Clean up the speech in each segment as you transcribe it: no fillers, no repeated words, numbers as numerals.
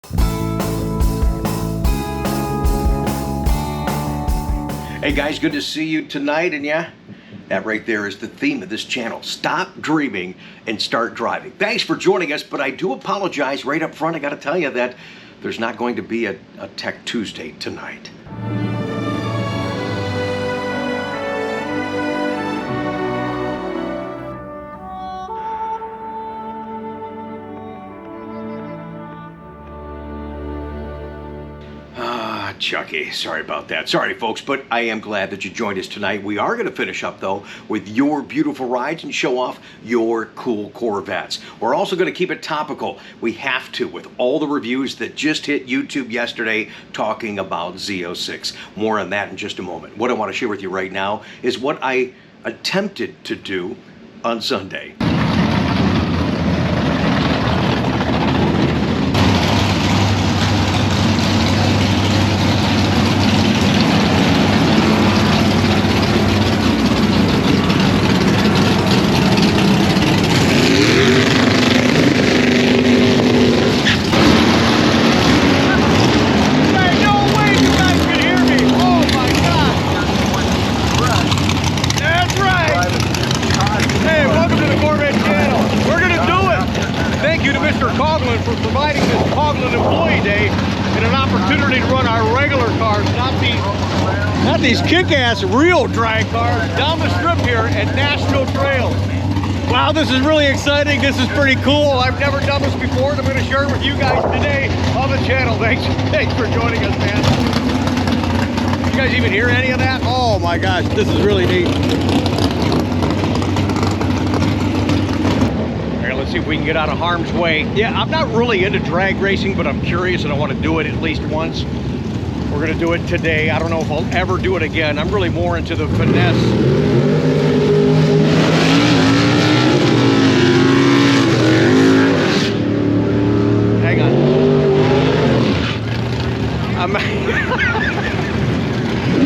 Hey guys, good to see you tonight, and yeah, that right there is the theme of this channel. Stop dreaming and start driving. Thanks for joining us, but I do apologize right up front. I gotta tell you that there's not going to be a Tech Tuesday tonight. Chucky, sorry about that. Sorry, folks, but I am glad that you joined us tonight. We are going to finish up, though, with your beautiful rides and show off your cool Corvettes. We're also going to keep it topical. We have to, with all the reviews that just hit YouTube yesterday talking about Z06. More on that in just a moment. What I want to share with you right now is what I attempted to do on Sunday. Mr. Coughlin for providing this Coughlin Employee Day and an opportunity to run our regular cars, not these kick-ass real drag cars, down the strip here at National Trails. Wow, this is really exciting. This is pretty cool. I've never done this before, and I'm going to share it with you guys today on the channel. Thanks for joining us, man. You guys even hear any of that? Oh my gosh, this is really neat. Let's see if we can get out of harm's way. Yeah, I'm not really into drag racing, but I'm curious and I want to do it at least once. We're going to do it today. I don't know if I'll ever do it again. I'm really more into the finesse. Hang on.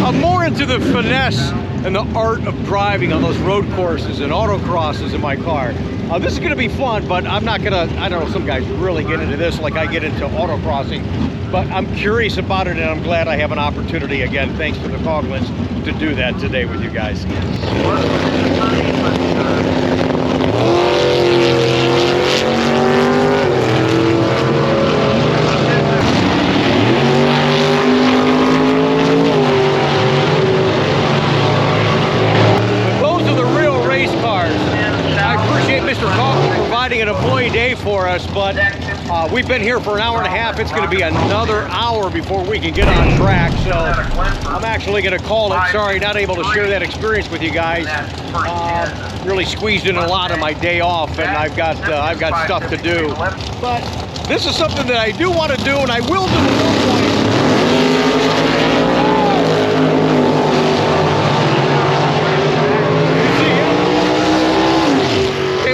I'm more into the finesse and the art of driving on those road courses and autocrosses in my car. This is going to be fun, but I'm not going to, I don't know, some guys really get into this like I get into autocrossing, but I'm curious about it and I'm glad I have an opportunity again, thanks to the Coughlins, to do that today with you guys. An employee day for us, but we've been here for an hour and a half. It's going to be another hour before we can get on track, so I'm actually going to call it. Sorry, not able to share that experience with you guys. Really squeezed in a lot of my day off, and I've got stuff to do. But this is something that I do want to do, and I will do at some point.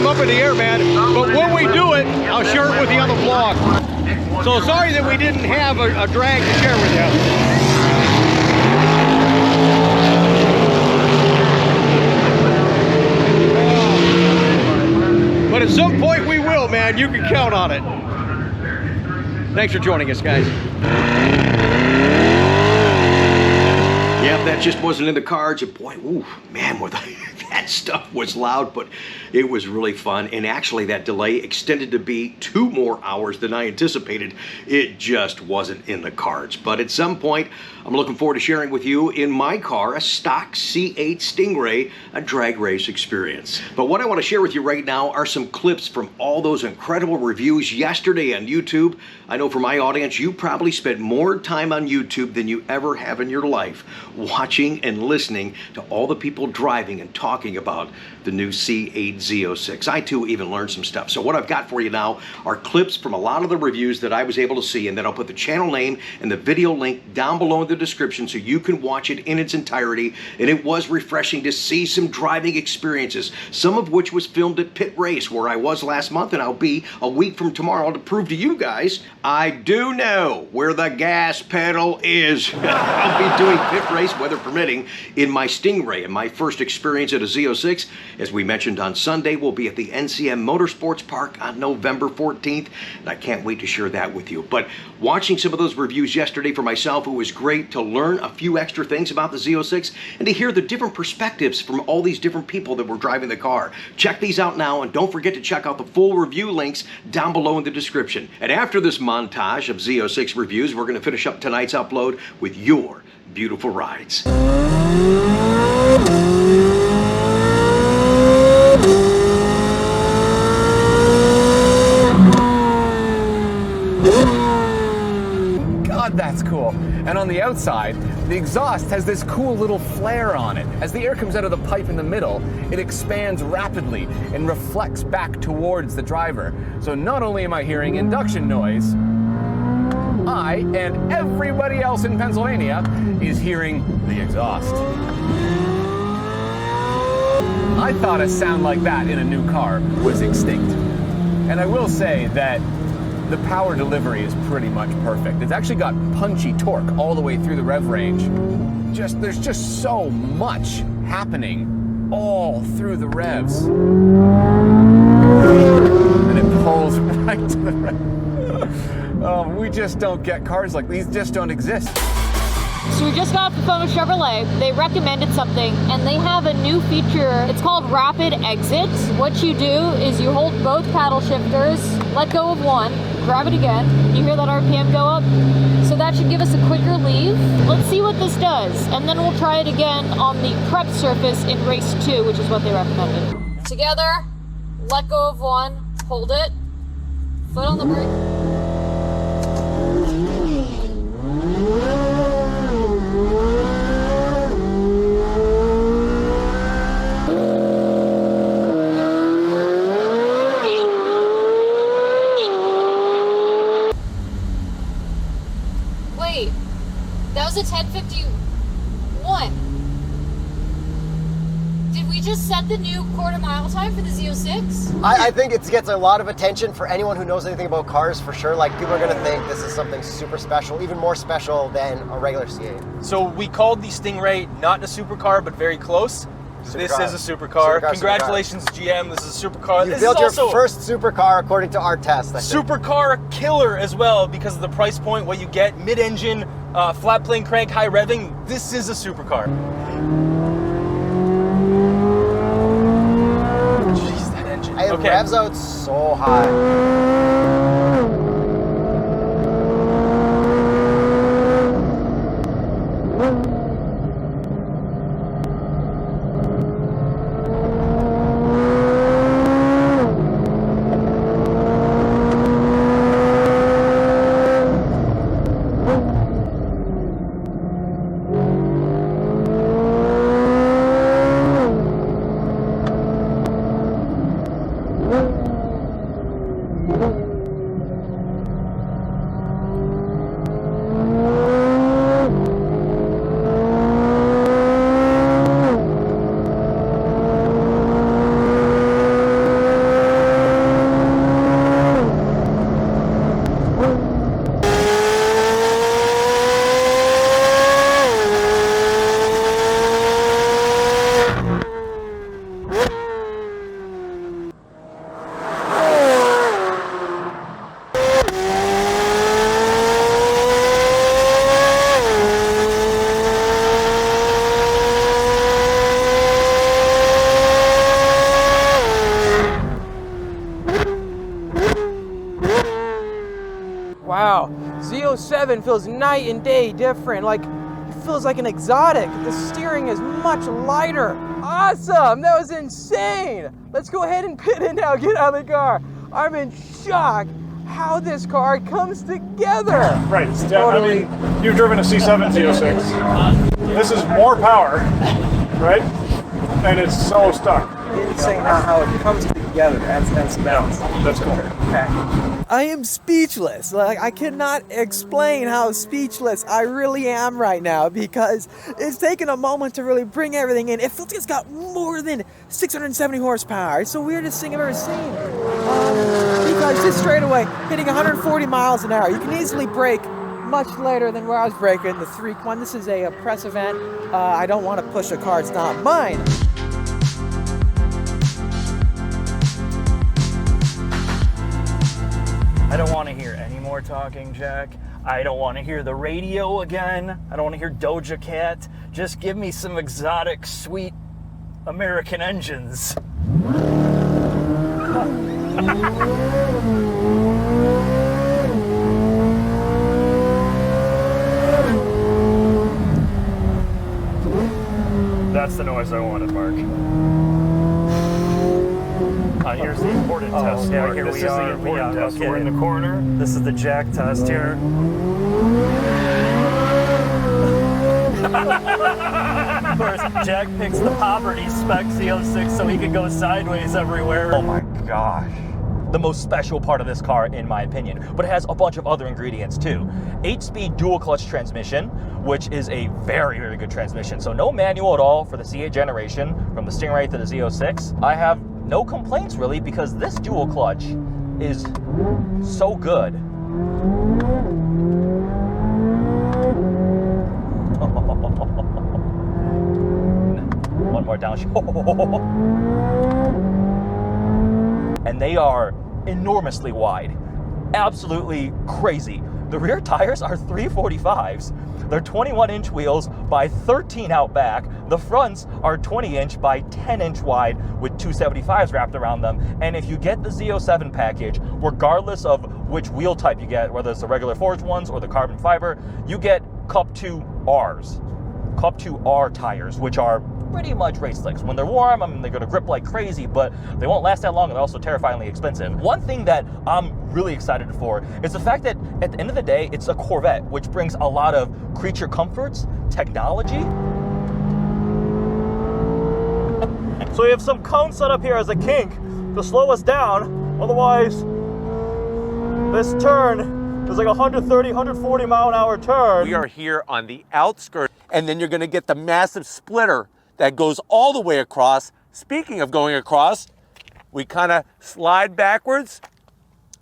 Up in the air, man, but when we do it, I'll share it with you on the vlog. So sorry that we didn't have a drag to share with you. But at some point we will, man. You can count on it. Thanks for joining us, guys. Yep, that just wasn't in the cards. And boy, ooh, man, that stuff was loud, but it was really fun. And actually, that delay extended to be 2 more hours than I anticipated. It just wasn't in the cards. But at some point, I'm looking forward to sharing with you in my car a stock C8 Stingray, a drag race experience. But what I want to share with you right now are some clips from all those incredible reviews yesterday on YouTube. I know for my audience, you probably spent more time on YouTube than you ever have in your life watching and listening to all the people driving and talking about the new C8 Z06. I too even learned some stuff. So what I've got for you now are clips from a lot of the reviews that I was able to see, and then I'll put the channel name and the video link down below in the description so you can watch it in its entirety. And it was refreshing to see some driving experiences, some of which was filmed at Pit Race, where I was last month, and I'll be a week from tomorrow to prove to you guys I do know where the gas pedal is. I'll be doing Pit Race, weather permitting, in my Stingray, and my first experience at a Z06 Z06. As we mentioned on Sunday, we'll be at the NCM Motorsports Park on November 14th, and I can't wait to share that with you. But watching some of those reviews yesterday for myself, it was great to learn a few extra things about the Z06 and to hear the different perspectives from all these different people that were driving the car. Check these out now, and don't forget to check out the full review links down below in the description. And after this montage of Z06 reviews, we're going to finish up tonight's upload with your beautiful rides. God, that's cool. And on the outside, the exhaust has this cool little flare on it. As the air comes out of the pipe in the middle, it expands rapidly and reflects back towards the driver. So not only am I hearing induction noise, I and everybody else in Pennsylvania is hearing the exhaust. I thought a sound like that in a new car was extinct. And I will say that the power delivery is pretty much perfect. It's actually got punchy torque all the way through the rev range. There's just so much happening all through the revs. And it pulls right to the rev. Oh, we just don't get cars like these, just don't exist. So we just got off the phone with Chevrolet. They recommended something, and they have a new feature. It's called Rapid Exit. What you do is you hold both paddle shifters, let go of one, grab it again. You hear that RPM go up? So that should give us a quicker leave. Let's see what this does, and then we'll try it again on the prep surface in race 2, which is what they recommended. Together, let go of one, hold it, foot on the brake. Wait, that was a 10:51. Did we just set the new quarter-mile time for the Z06? I think it gets a lot of attention for anyone who knows anything about cars, for sure. Like, people are going to think this is something super special, even more special than a regular C8. So we called the Stingray not a supercar, but very close. This is a supercar. Congratulations, GM. This is a supercar. You this built is your also first supercar according to our test. Supercar killer as well, because of the price point, what you get, mid-engine, flat plane crank, high revving. This is a supercar. Jeez, that engine. It revs out so high. Wow, Z07 feels night and day different. Like, it feels like an exotic. The steering is much lighter. Awesome, that was insane. Let's go ahead and pit in now, get out of the car. I'm in shock how this car comes together. Right, totally. I mean, you've driven a C7 Z06. This is more power, right? And it's so stuck. Insane how it comes together. That's cool. Okay. I am speechless. Like, I cannot explain how speechless I really am right now, because it's taken a moment to really bring everything in. It feels like it's got more than 670 horsepower. It's the weirdest thing I've ever seen. Because just straight away, hitting 140 miles an hour, you can easily brake much later than where I was braking. The 3-1. This is a press event. I don't want to push a car. It's not mine. I don't want to hear any more talking, Jack. I don't want to hear the radio again. I don't want to hear Doja Cat. Just give me some exotic, sweet American engines. That's the noise I wanted, Mark. Here's the important test. Yeah, here we are. The important test. Okay. We're in the corner. This is the jack test here. Of course, Jack picks the poverty spec Z06 so he can go sideways everywhere. Oh my gosh. The most special part of this car, in my opinion, but it has a bunch of other ingredients too. 8-speed dual clutch transmission, which is a very, very good transmission. So no manual at all for the C8 generation, from the Stingray to the Z06. I have no complaints really, because this dual clutch is so good. One more downshift. And they are enormously wide. Absolutely crazy. The rear tires are 345s. They're 21-inch wheels by 13 out back. The fronts are 20-inch by 10-inch wide with 275s wrapped around them. And if you get the Z07 package, regardless of which wheel type you get, whether it's the regular forged ones or the carbon fiber, you get Cup 2Rs. Cup 2R tires, which are pretty much race slicks. When they're warm, I mean, they're gonna grip like crazy, but they won't last that long, and they're also terrifyingly expensive. One thing that I'm really excited for is the fact that at the end of the day, it's a Corvette, which brings a lot of creature comforts, technology. So we have some cones set up here as a kink to slow us down. Otherwise, this turn is like 130, 140 mile an hour turn. We are here on the outskirts, and then you're gonna get the massive splitter that goes all the way across. Speaking of going across, we kind of slide backwards.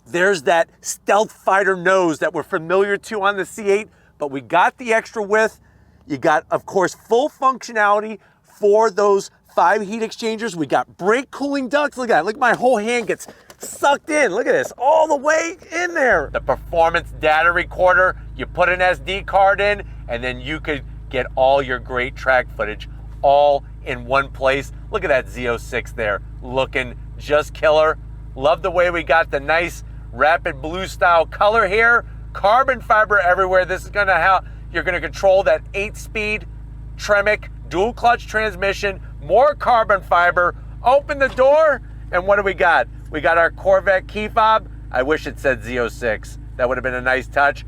There's that stealth fighter nose that we're familiar to on the C8, but we got the extra width. You got, of course, full functionality for those 5 heat exchangers. We got brake cooling ducts. Look at that. Look, my whole hand gets sucked in. Look at this, all the way in there. The performance data recorder, you put an SD card in, and then you could get all your great track footage all in one place. Look at that Z06 there, looking just killer. Love the way we got the nice rapid blue style color here. Carbon fiber everywhere. This is gonna help. You're gonna control that 8-speed Tremec dual clutch transmission, more carbon fiber. Open the door, and what do we got? We got our Corvette key fob. I wish it said Z06. That would have been a nice touch.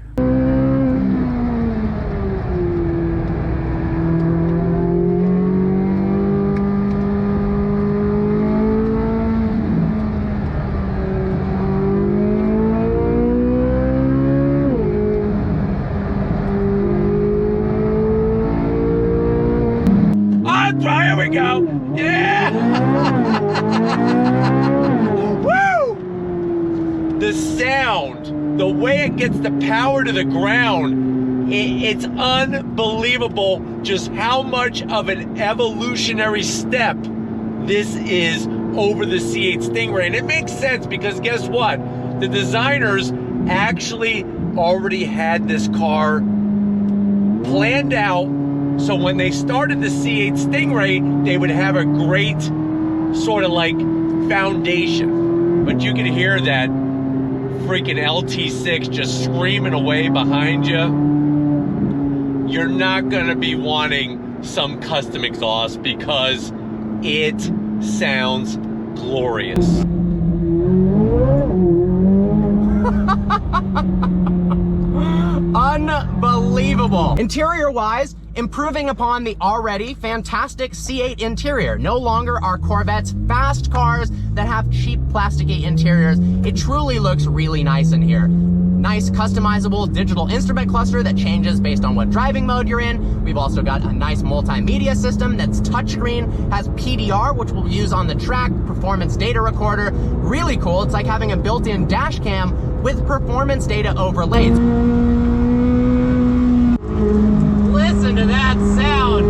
Here we go. Yeah! Woo! The sound, the way it gets the power to the ground, it's unbelievable just how much of an evolutionary step this is over the C8 Stingray. And it makes sense because guess what? The designers actually already had this car planned out. So when they started the C8 Stingray, they would have a great sort of like foundation. But you can hear that freaking LT6 just screaming away behind you. You're not gonna be wanting some custom exhaust because it sounds glorious. Unbelievable. Interior-wise, improving upon the already fantastic C8 interior. No longer are Corvettes fast cars that have cheap plasticky interiors. It truly looks really nice in here. Nice customizable digital instrument cluster that changes based on what driving mode you're in. We've also got a nice multimedia system that's touchscreen, has PDR, which we'll use on the track, performance data recorder. Really cool. It's like having a built-in dash cam with performance data overlaid. Listen to that sound.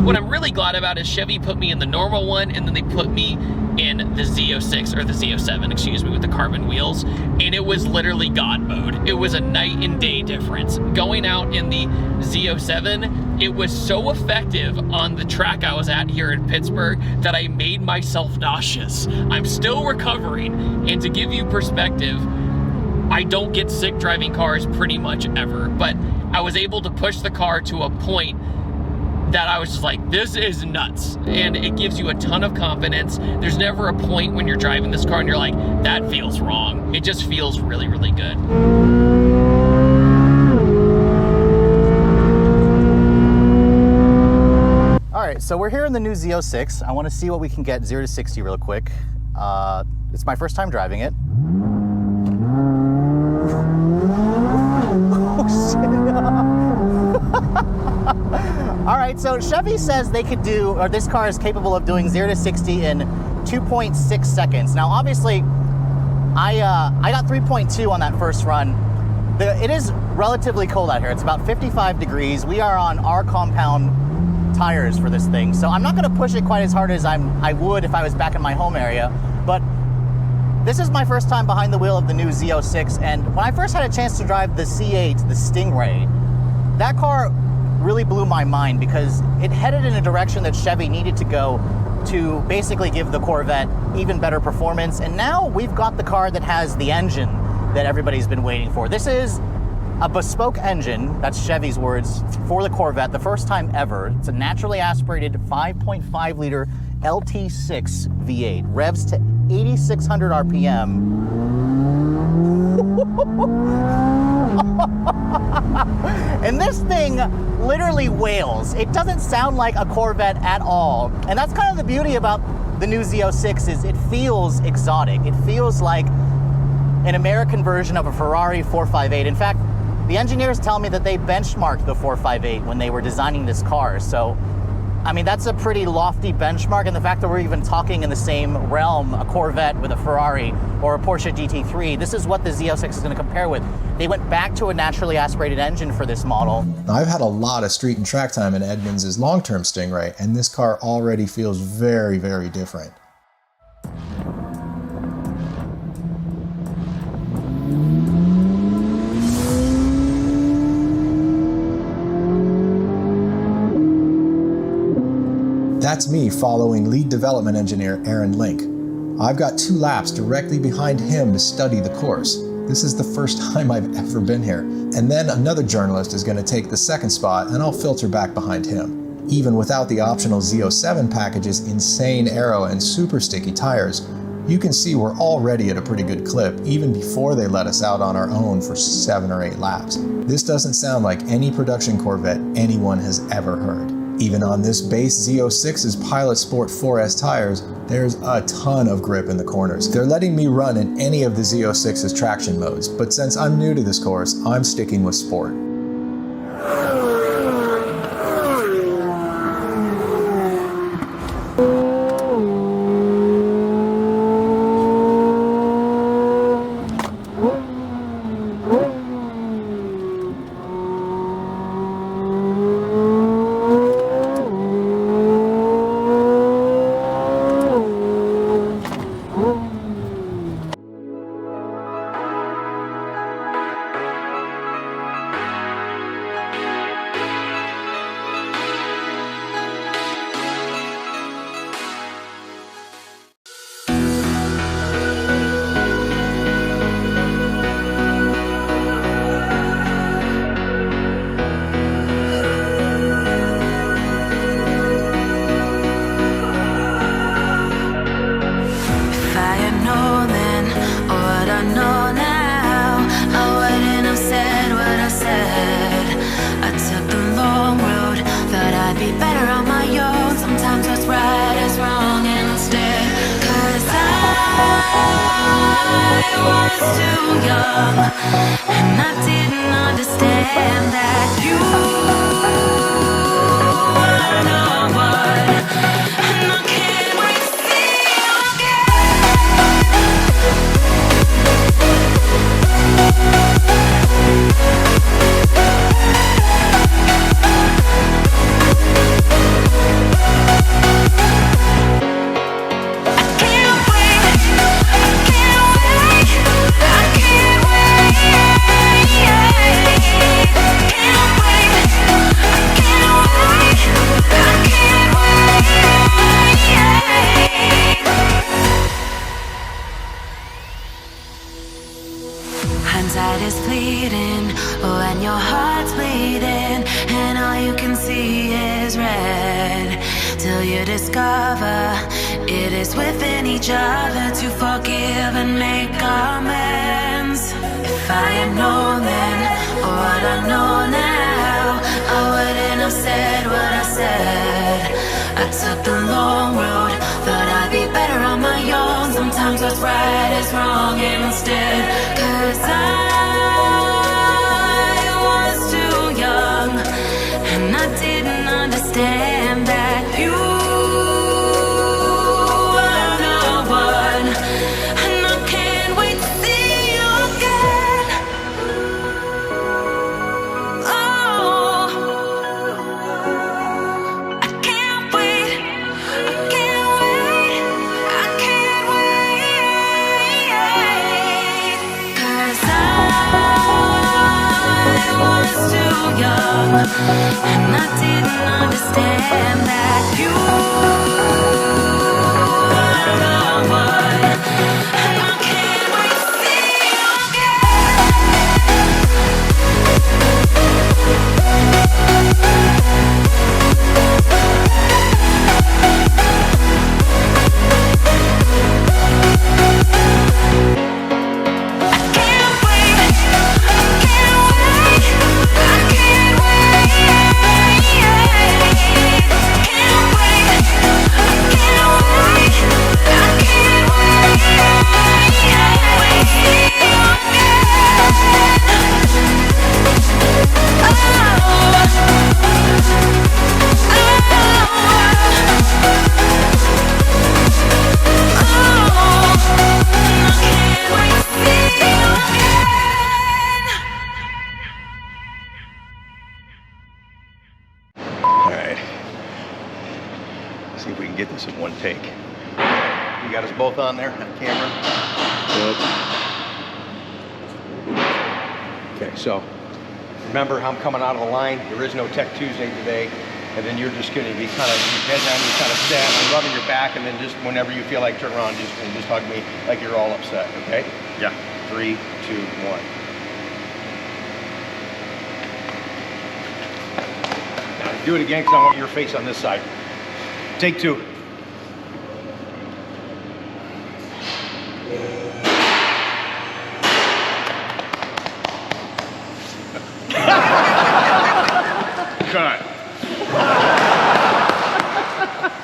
What I'm really glad about about is Chevy put me in the normal one, and then they put me in the Z06, or the Z07, excuse me, with the carbon wheels, and it was literally God mode. It was a night and day difference. Going out in the Z07, it was so effective on the track I was at here in Pittsburgh that I made myself nauseous. I'm still recovering, and to give you perspective, I don't get sick driving cars pretty much ever, but I was able to push the car to a point that I was just like, this is nuts. And it gives you a ton of confidence. There's never a point when you're driving this car and you're like, that feels wrong. It just feels really, really good. All right, so we're here in the new Z06. I want to see what we can get 0 to 60 real quick. It's my first time driving it. Oh, shit. All right, so Chevy says they could do, or this car is capable of doing 0 to 60 in 2.6 seconds. Now, obviously, I got 3.2 on that first run. It is relatively cold out here. It's about 55 degrees. We are on our compound tires for this thing, so I'm not going to push it quite as hard as I would if I was back in my home area. But this is my first time behind the wheel of the new Z06, and when I first had a chance to drive the C8, the Stingray, that car really blew my mind because it headed in a direction that Chevy needed to go to basically give the Corvette even better performance. And now we've got the car that has the engine that everybody's been waiting for. This is a bespoke engine, that's Chevy's words, for the Corvette, the first time ever. It's a naturally aspirated 5.5 liter LT6 V8, revs to 8,600 RPM. And this thing literally wails. It doesn't sound like a Corvette at all. And that's kind of the beauty about the new Z06 is it feels exotic. It feels like an American version of a Ferrari 458. In fact, the engineers tell me that they benchmarked the 458 when they were designing this car. So, I mean, that's a pretty lofty benchmark, and the fact that we're even talking in the same realm, a Corvette with a Ferrari or a Porsche GT3, this is what the Z06 is going to compare with. They went back to a naturally aspirated engine for this model. I've had a lot of street and track time in Edmunds' long-term Stingray, and this car already feels very, very different. That's me following lead development engineer Aaron Link. I've got 2 laps directly behind him to study the course. This is the first time I've ever been here. And then another journalist is going to take the second spot and I'll filter back behind him. Even without the optional Z07 package's insane aero and super sticky tires, you can see we're already at a pretty good clip even before they let us out on our own for 7 or 8 laps. This doesn't sound like any production Corvette anyone has ever heard. Even on this base Z06's Pilot Sport 4S tires, there's a ton of grip in the corners. They're letting me run in any of the Z06's traction modes, but since I'm new to this course, I'm sticking with Sport. inside is bleeding, oh, and your heart's bleeding, and all you can see is red. Till you discover it is within each other to forgive and make amends. If I had known then, or what I know now, I wouldn't have said what I said. I took the long road, thought I'd be better on my own. Sometimes what's right is wrong instead. 'Cause I was too young, and I didn't understand that you were the one. And I can't wait to see you again. Oh, I can't wait, I can't wait, I can't wait. 'Cause I was too young, and I didn't understand that you were the one. And I can't wait to see you All right. See if we can get this in one take. You got us both on there on camera? Good. Okay, so remember how I'm coming out of the line. There is no Tech Tuesday today. And then you're just gonna be kind of, your head down, you kind of stand, I'm rubbing your back, and then just whenever you feel like turn around, just hug me like you're all upset, okay? Yeah. 3, 2, 1. Now do it again because I want your face on this side. Take 2. Cut.